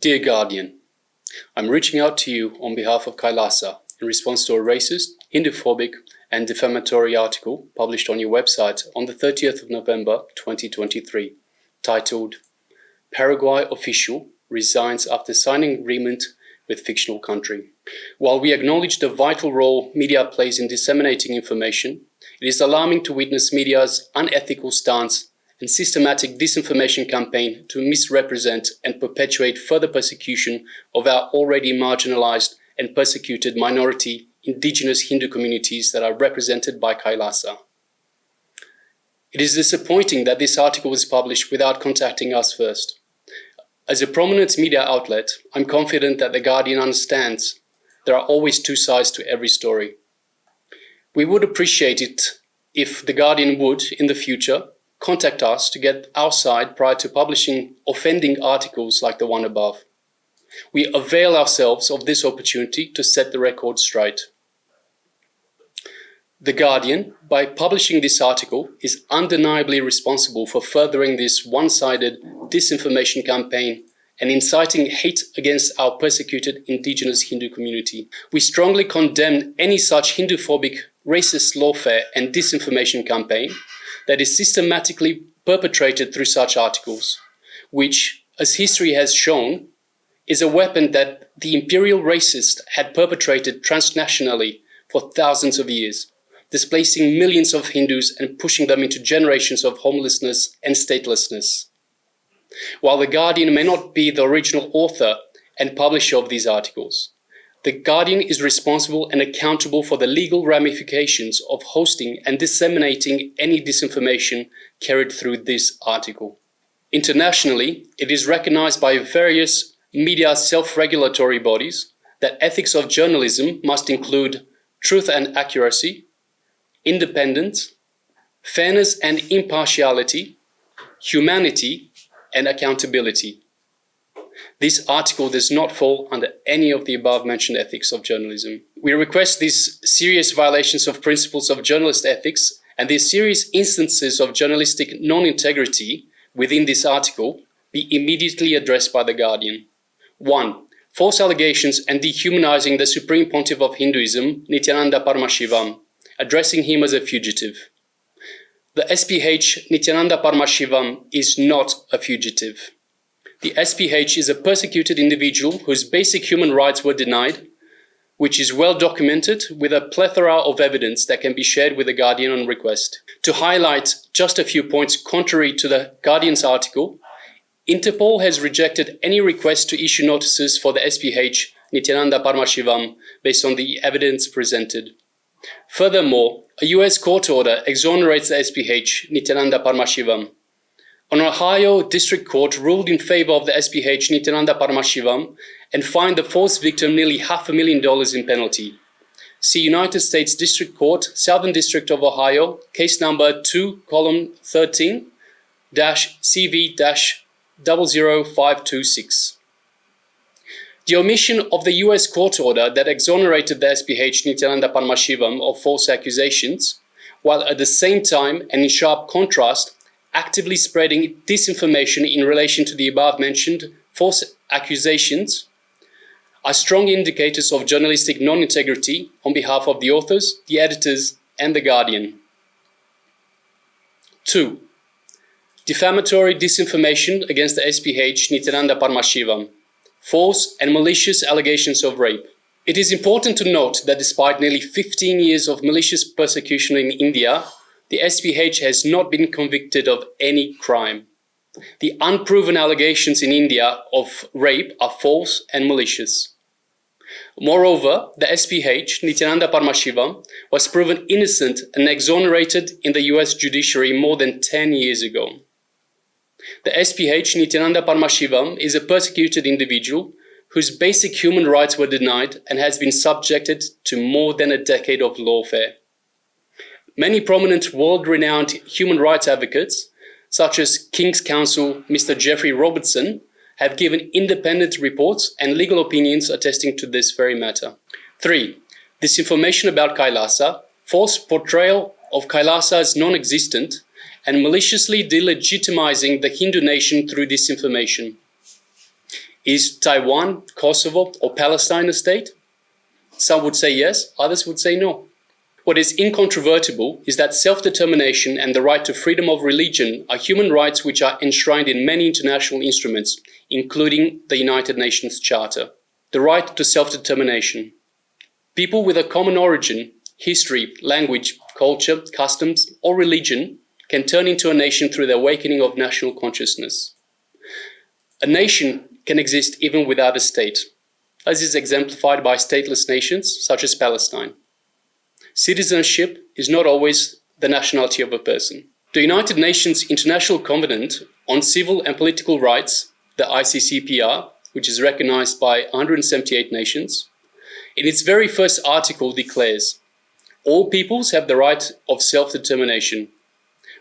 Dear Guardian, I'm reaching out to you on behalf of KAILASA in response to a racist, Hinduphobic and defamatory article published on your website on the 30th of November 2023, titled Paraguay Official Resigns After Signing Agreement with Fictional Country. While we acknowledge the vital role media plays in disseminating information, it is alarming to witness media's unethical stance and systematic disinformation campaign to misrepresent and perpetuate further persecution of our already marginalized and persecuted minority indigenous Hindu communities that are represented by KAILASA. It is disappointing that this article was published without contacting us first. As a prominent media outlet, I'm confident that The Guardian understands there are always two sides to every story. We would appreciate it if The Guardian would, in the future, contact us to get our side prior to publishing offending articles like the one above. We avail ourselves of this opportunity to set the record straight. The Guardian, by publishing this article, is undeniably responsible for furthering this one-sided disinformation campaign and inciting hate against our persecuted indigenous Hindu community. We strongly condemn any such Hinduphobic, racist lawfare and disinformation campaign that is systematically perpetrated through such articles, which, as history has shown, is a weapon that the imperial racists had perpetrated transnationally for thousands of years, displacing millions of Hindus and pushing them into generations of homelessness and statelessness. While The Guardian may not be the original author and publisher of these articles, The Guardian is responsible and accountable for the legal ramifications of hosting and disseminating any disinformation carried through this article. Internationally, it is recognized by various media self-regulatory bodies that ethics of journalism must include truth and accuracy, independence, fairness and impartiality, humanity, and accountability. This article does not fall under any of the above-mentioned ethics of journalism. We request these serious violations of principles of journalist ethics and these serious instances of journalistic non-integrity within this article be immediately addressed by The Guardian. 1. False allegations and dehumanizing the Supreme Pontiff of Hinduism, Nithyananda Paramashivoham, addressing him as a fugitive. The SPH Nithyananda Paramashivoham is not a fugitive. The SPH is a persecuted individual whose basic human rights were denied, which is well documented with a plethora of evidence that can be shared with The Guardian on request. To highlight just a few points contrary to The Guardian's article, Interpol has rejected any request to issue notices for the SPH Nithyananda Paramashivoham based on the evidence presented. Furthermore, a US court order exonerates the SPH Nithyananda Paramashivoham. An Ohio District Court ruled in favor of the SPH Nithyananda Paramashivoham and fined the false victim nearly $500,000 in penalty. See United States District Court, Southern District of Ohio, case number 2, column 13-CV-00526. The omission of the US court order that exonerated the SPH Nithyananda Paramashivoham of false accusations, while at the same time and in sharp contrast, actively spreading disinformation in relation to the above-mentioned false accusations, are strong indicators of journalistic non-integrity on behalf of the authors, the editors, and The Guardian. 2. Defamatory disinformation against the SPH Nithyananda Paramashivoham, false and malicious allegations of rape. It is important to note that despite nearly 15 years of malicious persecution in India, the SPH has not been convicted of any crime. The unproven allegations in India of rape are false and malicious. Moreover, the SPH, Nithyananda Paramashivoham, was proven innocent and exonerated in the US judiciary more than 10 years ago. The SPH, Nithyananda Paramashivoham, is a persecuted individual whose basic human rights were denied and has been subjected to more than a decade of lawfare. Many prominent world-renowned human rights advocates, such as King's Counsel Mr. Jeffrey Robertson, have given independent reports and legal opinions attesting to this very matter. 3. Disinformation about KAILASA, false portrayal of KAILASA as non-existent, and maliciously delegitimizing the Hindu nation through disinformation. Is Taiwan, Kosovo, or Palestine a state? Some would say yes, others would say no. What is incontrovertible is that self-determination and the right to freedom of religion are human rights which are enshrined in many international instruments, including the United Nations Charter. The right to self-determination. People with a common origin, history, language, culture, customs, or religion can turn into a nation through the awakening of national consciousness. A nation can exist even without a state, as is exemplified by stateless nations such as Palestine. Citizenship is not always the nationality of a person. The United Nations International Covenant on Civil and Political Rights, the ICCPR, which is recognized by 178 nations, in its very first article declares, all peoples have the right of self-determination.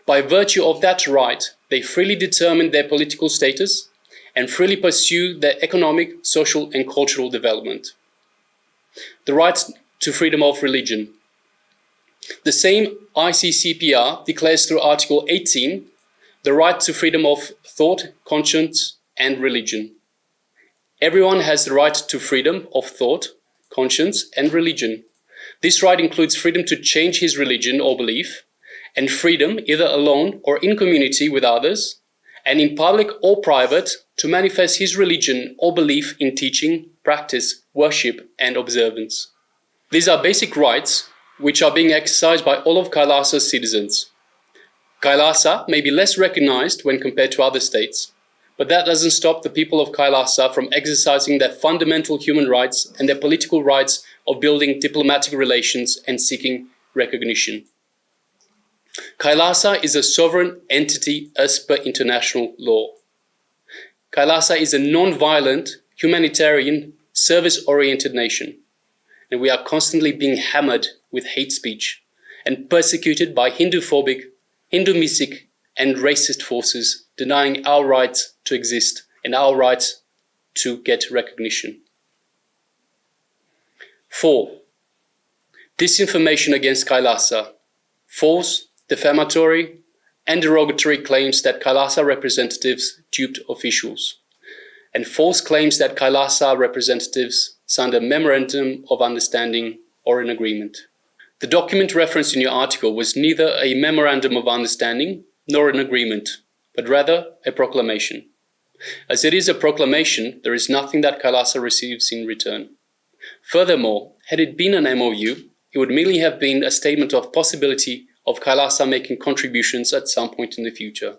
By virtue of that right, they freely determine their political status and freely pursue their economic, social, and cultural development. The right to freedom of religion. The same ICCPR declares through Article 18 the right to freedom of thought, conscience, and religion. Everyone has the right to freedom of thought, conscience, and religion. This right includes freedom to change his religion or belief, and freedom, either alone or in community with others, and in public or private, to manifest his religion or belief in teaching, practice, worship, and observance. These are basic rights which are being exercised by all of KAILASA's citizens. KAILASA may be less recognized when compared to other states, but that doesn't stop the people of KAILASA from exercising their fundamental human rights and their political rights of building diplomatic relations and seeking recognition. KAILASA is a sovereign entity as per international law. KAILASA is a non-violent, humanitarian, service-oriented nation, and we are constantly being hammered with hate speech and persecuted by Hindu-phobic, Hindu-misic, and racist forces denying our rights to exist and our rights to get recognition. 4. Disinformation against KAILASA. False, defamatory, and derogatory claims that KAILASA representatives duped officials, and false claims that KAILASA representatives signed a memorandum of understanding or an agreement. The document referenced in your article was neither a memorandum of understanding nor an agreement, but rather a proclamation. As it is a proclamation, there is nothing that KAILASA receives in return. Furthermore, had it been an MOU, it would merely have been a statement of possibility of KAILASA making contributions at some point in the future.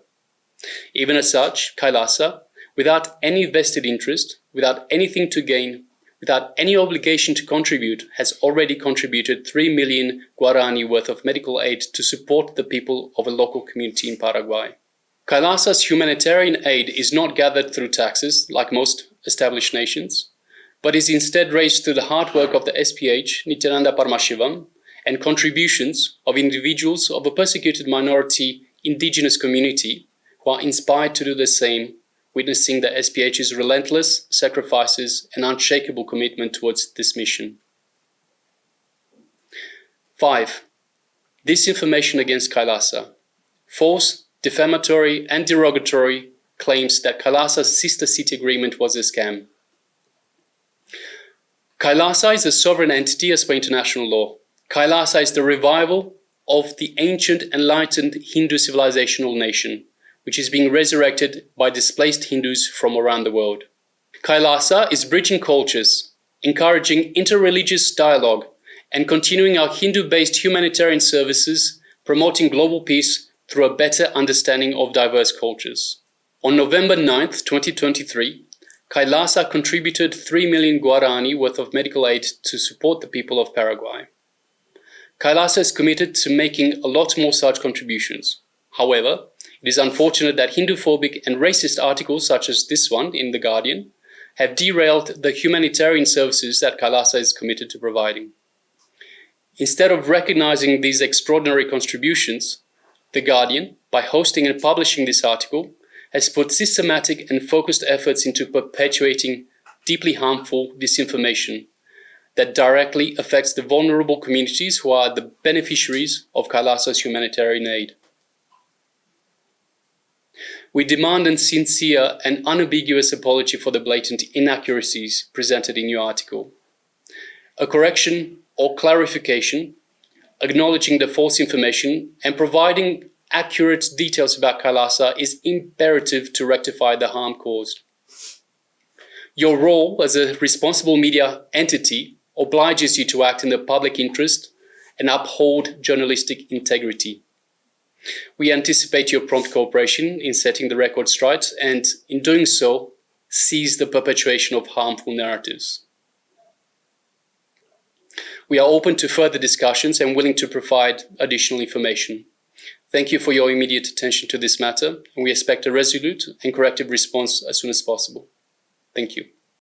Even as such, KAILASA, without any vested interest, without anything to gain, without any obligation to contribute, has already contributed 3 million Guarani worth of medical aid to support the people of a local community in Paraguay. KAILASA's humanitarian aid is not gathered through taxes, like most established nations, but is instead raised through the hard work of the SPH, Nithyananda Paramashivoham, and contributions of individuals of a persecuted minority indigenous community who are inspired to do the same, witnessing the SPH's relentless sacrifices and unshakable commitment towards this mission. 5. Disinformation against KAILASA. False, defamatory, and derogatory claims that KAILASA's sister city agreement was a scam. KAILASA is a sovereign entity as per international law. KAILASA is the revival of the ancient enlightened Hindu civilizational nation, which is being resurrected by displaced Hindus from around the world. KAILASA is bridging cultures, encouraging interreligious dialogue, and continuing our Hindu-based humanitarian services, promoting global peace through a better understanding of diverse cultures. On November 9th, 2023, KAILASA contributed 3 million Guarani worth of medical aid to support the people of Paraguay. KAILASA is committed to making a lot more such contributions. However, it is unfortunate that Hindu-phobic and racist articles such as this one in The Guardian have derailed the humanitarian services that KAILASA is committed to providing. Instead of recognizing these extraordinary contributions, The Guardian, by hosting and publishing this article, has put systematic and focused efforts into perpetuating deeply harmful disinformation that directly affects the vulnerable communities who are the beneficiaries of KAILASA's humanitarian aid. We demand a sincere and unambiguous apology for the blatant inaccuracies presented in your article. A correction or clarification, acknowledging the false information and providing accurate details about KAILASA is imperative to rectify the harm caused. Your role as a responsible media entity obliges you to act in the public interest and uphold journalistic integrity. We anticipate your prompt cooperation in setting the record straight and, in doing so, cease the perpetuation of harmful narratives. We are open to further discussions and willing to provide additional information. Thank you for your immediate attention to this matter, and we expect a resolute and corrective response as soon as possible. Thank you.